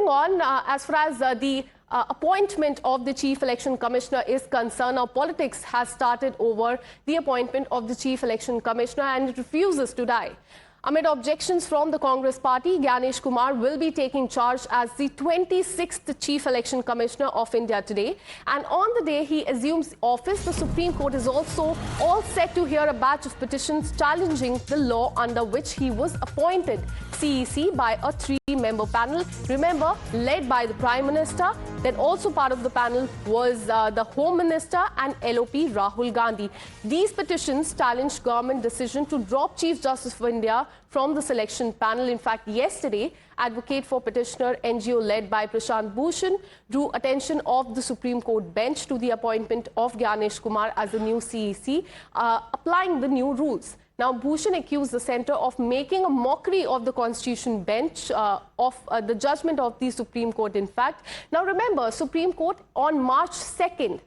on, as far as the appointment of the Chief Election Commissioner is concerned, now politics has started over the appointment of the Chief Election Commissioner, and it refuses to die. Amid objections from the Congress party, Gyanesh Kumar will be taking charge as the 26th Chief Election Commissioner of India today. And on the day he assumes office, the Supreme Court is also all set to hear a batch of petitions challenging the law under which he was appointed, CEC, by a three-member panel. Remember, led by the Prime Minister. Then also part of the panel was the Home Minister and LOP Rahul Gandhi. These petitions challenged government decision to drop Chief Justice of India from the selection panel. In fact, yesterday, advocate for petitioner NGO led by Prashant Bhushan drew attention of the Supreme Court bench to the appointment of Gyanesh Kumar as the new CEC, applying the new rules. Now, Bhushan accused the centre of making a mockery of the Constitution bench, of the judgment of the Supreme Court, in fact. Now, remember, Supreme Court on March 2nd,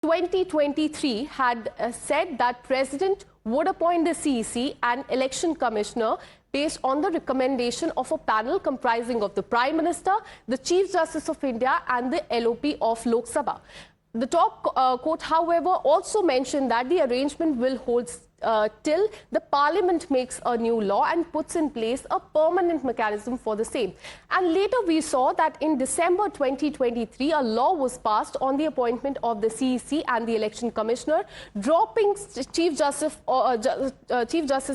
2023 had said that President would appoint the CEC and Election Commissioner based on the recommendation of a panel comprising of the Prime Minister, the Chief Justice of India and the LOP of Lok Sabha. The top court, however, also mentioned that the arrangement will hold till the Parliament makes a new law and puts in place a permanent mechanism for the same. And later we saw that in December 2023, a law was passed on the appointment of the CEC and the Election Commissioner, dropping Chief Justice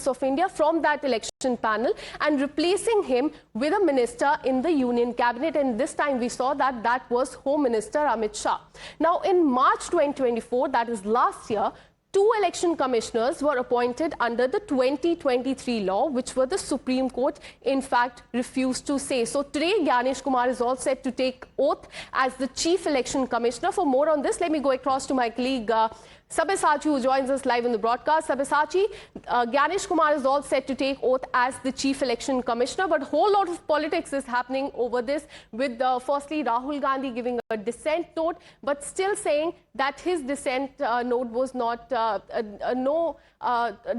of India from that election panel and replacing him with a minister in the Union Cabinet. And this time we saw that that was Home Minister Amit Shah. Now, in March 2024, that is last year, two election commissioners were appointed under the 2023 law, which were the Supreme Court, in fact, refused to say. So today, Gyanesh Kumar is all set to take oath as the Chief Election Commissioner. For more on this, let me go across to my colleague, Sabyasachi, who joins us live in the broadcast. Sabyasachi, Gyanesh Kumar is all set to take oath as the Chief Election Commissioner, but a whole lot of politics is happening over this, with firstly Rahul Gandhi giving a dissent note, but still saying that his dissent note was not, no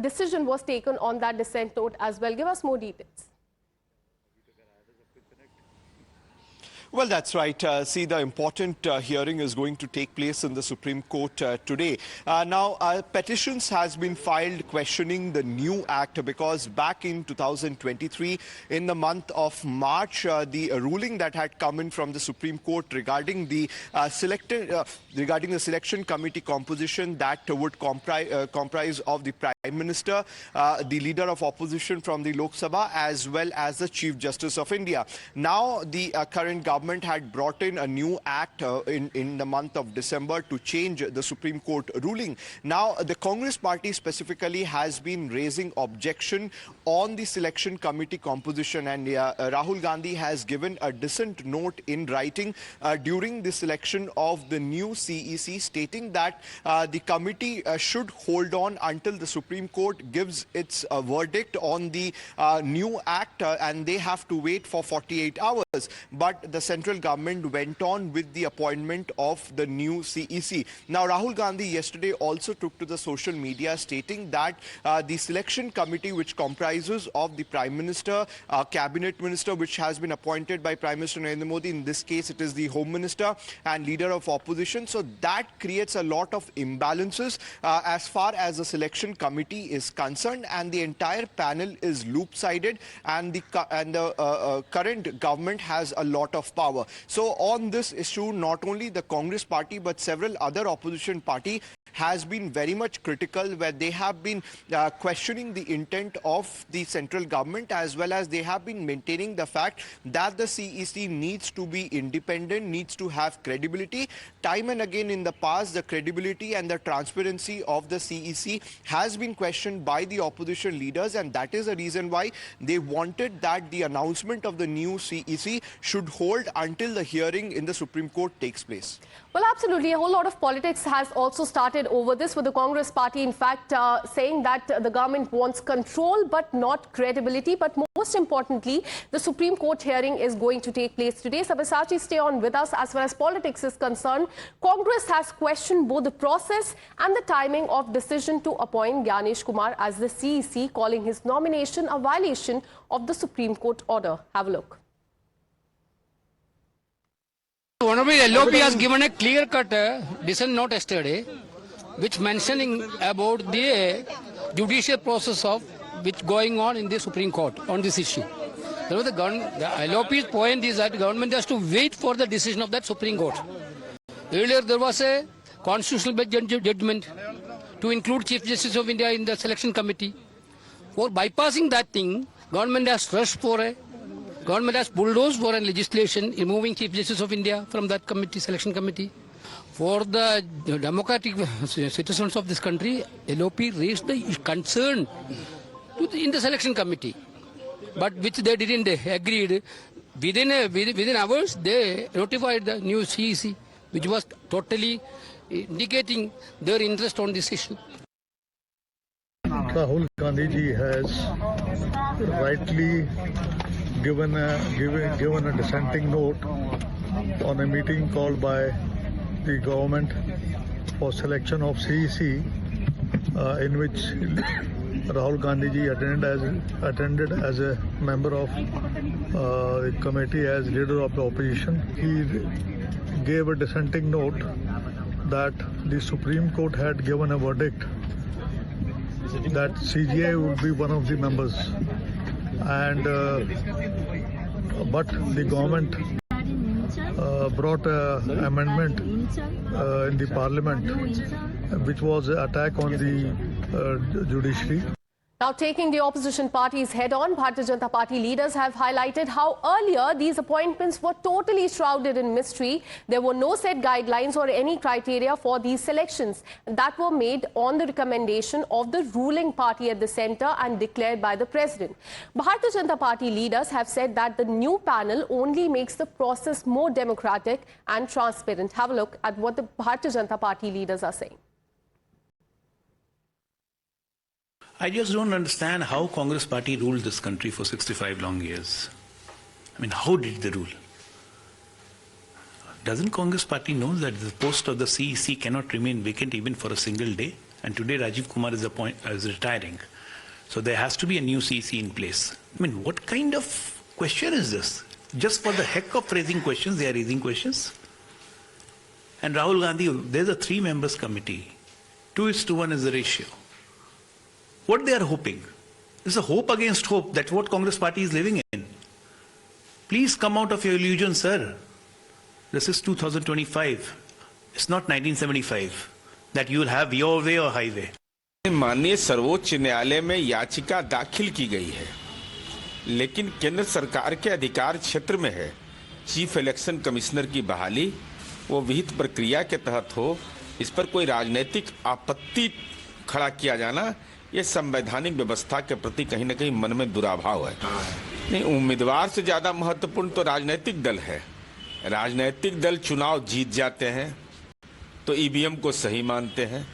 decision was taken on that dissent note as well. Give us more details. Well, that's right. See, the important hearing is going to take place in the Supreme Court today. Now, petitions has been filed questioning the new act, because back in 2023, in the month of March, the ruling that had come in from the Supreme Court regarding the selection committee composition that would comprise of the Prime Minister, the Leader of Opposition from the Lok Sabha, as well as the Chief Justice of India. Now, the current government had brought in a new act in the month of December to change the Supreme Court ruling. Now, the Congress party specifically has been raising objection on the selection committee composition, and Rahul Gandhi has given a dissent note in writing during the selection of the new CEC, stating that the committee should hold on until the Supreme Court gives its verdict on the new act, and they have to wait for 48 hours. But the central government went on with the appointment of the new CEC. Now, Rahul Gandhi yesterday also took to the social media, stating that the selection committee, which comprises of the Prime Minister, Cabinet Minister, which has been appointed by Prime Minister Narendra Modi, in this case it is the Home Minister, and Leader of Opposition. So that creates a lot of imbalances as far as the selection committee is concerned, and the entire panel is loop-sided, and the current government has a lot of power. So on this issue, not only the Congress party but several other opposition party has been very much critical, where they have been questioning the intent of the central government, as well as they have been maintaining the fact that the CEC needs to be independent, needs to have credibility. Time and again in the past, the credibility and the transparency of the CEC has been questioned by the opposition leaders, and that is the reason why they wanted that the announcement of the new CEC should hold until the hearing in the Supreme Court takes place. Well, absolutely. A whole lot of politics has also started over this, with the Congress party, in fact, saying that the government wants control but not credibility. But most importantly, the Supreme Court hearing is going to take place today. Sabyasachi, stay on with us. As far as politics is concerned, Congress has questioned both the process and the timing of decision to appoint Gyanesh Kumar as the CEC, calling his nomination a violation of the Supreme Court order. Have a look. Honorable LOP has given a clear-cut dissent note yesterday, which mentioning about the judicial process of which going on in the Supreme Court on this issue. The LOP's point is that the government has to wait for the decision of that Supreme Court. Earlier there was a constitutional judgment to include Chief Justice of India in the selection committee. For bypassing that thing, government has bulldozed for a legislation removing Chief Justice of India from that committee, selection committee. For the democratic citizens of this country, LOP raised the concern in the selection committee, but which they didn't agree. Within hours, they notified the new CEC, which was totally indicating their interest on this issue. Rahul Gandhi ji has rightly given a dissenting note on a meeting called by the government for selection of CEC, in which Rahul Gandhi ji attended as a member of the committee as leader of the opposition. He gave a dissenting note that the Supreme Court had given a verdict that CGI would be one of the members, and but the government brought an amendment in the parliament, which was an attack on the judiciary. Now, taking the opposition parties head-on, Bharatiya Janata Party leaders have highlighted how earlier these appointments were totally shrouded in mystery. There were no set guidelines or any criteria for these selections that were made on the recommendation of the ruling party at the centre and declared by the president. Bharatiya Janata Party leaders have said that the new panel only makes the process more democratic and transparent. Have a look at what the Bharatiya Janata Party leaders are saying. I just don't understand how Congress party ruled this country for 65 long years. I mean, how did they rule? Doesn't Congress party know that the post of the CEC cannot remain vacant even for a single day? And today Rajiv Kumar is retiring. So there has to be a new CEC in place. I mean, what kind of question is this? Just for the heck of raising questions, they are raising questions. And Rahul Gandhi, there's a 3 members committee. 2:1 is the ratio. What they are hoping? This is a hope against hope. That's what Congress party is living in. Please come out of your illusion, sir. This is 2025. It's not 1975 that you will have your way or highway. माननीय सर्वोच्च न्यायालय में याचिका दाखिल की गई है, लेकिन केंद्र सरकार के अधिकार क्षेत्र में है। चीफ इलेक्शन कमिश्नर की बहाली वो विहित प्रक्रिया के तहत हो, इस पर कोई राजनीतिक आपत्ति खड़ा किया जाना, ये संवैधानिक व्यवस्था के प्रति कहीं न कहीं मन में दुराभाव है। नहीं, उम्मीदवार से ज्यादा महत्वपूर्ण तो राजनीतिक दल है। राजनीतिक दल चुनाव जीत जाते हैं तो ईवीएम को सही मानते हैं,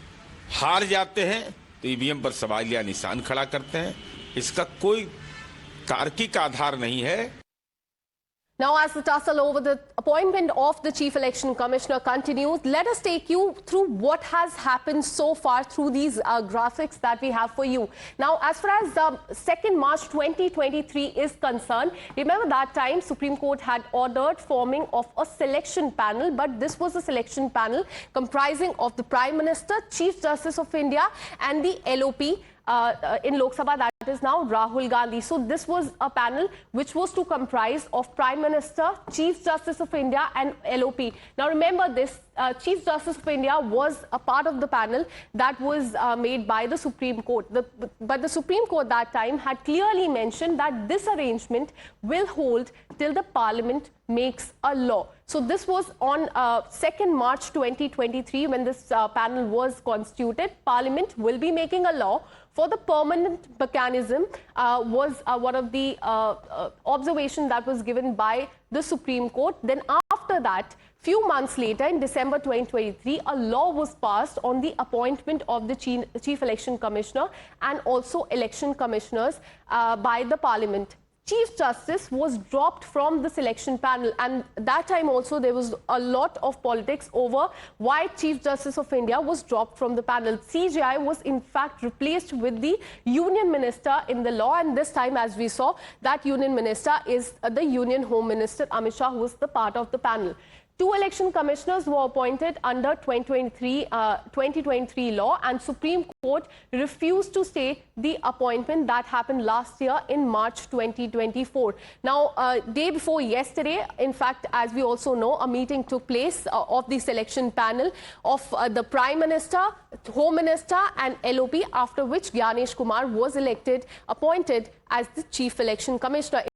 हार जाते हैं तो ईवीएम पर सवाल या निशान खड़ा करते हैं। इसका कोई तार्किक आधार नहीं है। Now, as the tussle over the appointment of the Chief Election Commissioner continues, let us take you through what has happened so far through these graphics that we have for you. Now, as far as 2nd March 2023 is concerned, remember that time Supreme Court had ordered forming of a selection panel, but this was a selection panel comprising of the Prime Minister, Chief Justice of India and the LOP in Lok Sabha, that is now Rahul Gandhi. So this was a panel which was to comprise of Prime Minister, Chief Justice of India and LOP. Now remember this, Chief Justice of India was a part of the panel that was made by the Supreme Court. But the Supreme Court that time had clearly mentioned that this arrangement will hold till the Parliament makes a law. So this was on 2nd March 2023 when this panel was constituted. Parliament will be making a law for the permanent mechanism was one of the observations that was given by the Supreme Court. Then after that, few months later, in December 2023, a law was passed on the appointment of the Chief Election Commissioner and also election commissioners by the Parliament. Chief Justice was dropped from the selection panel, and that time also there was a lot of politics over why Chief Justice of India was dropped from the panel. CJI was in fact replaced with the Union Minister in the law, and this time, as we saw, that Union Minister is the Union Home Minister Amit Shah, who was the part of the panel. 2 election commissioners were appointed under 2023 law, and Supreme Court refused to stay the appointment that happened last year in March 2024. Now, day before yesterday, in fact, as we also know, a meeting took place of the selection panel of the Prime Minister, Home Minister and LOP, after which Gyanesh Kumar was appointed as the Chief Election Commissioner.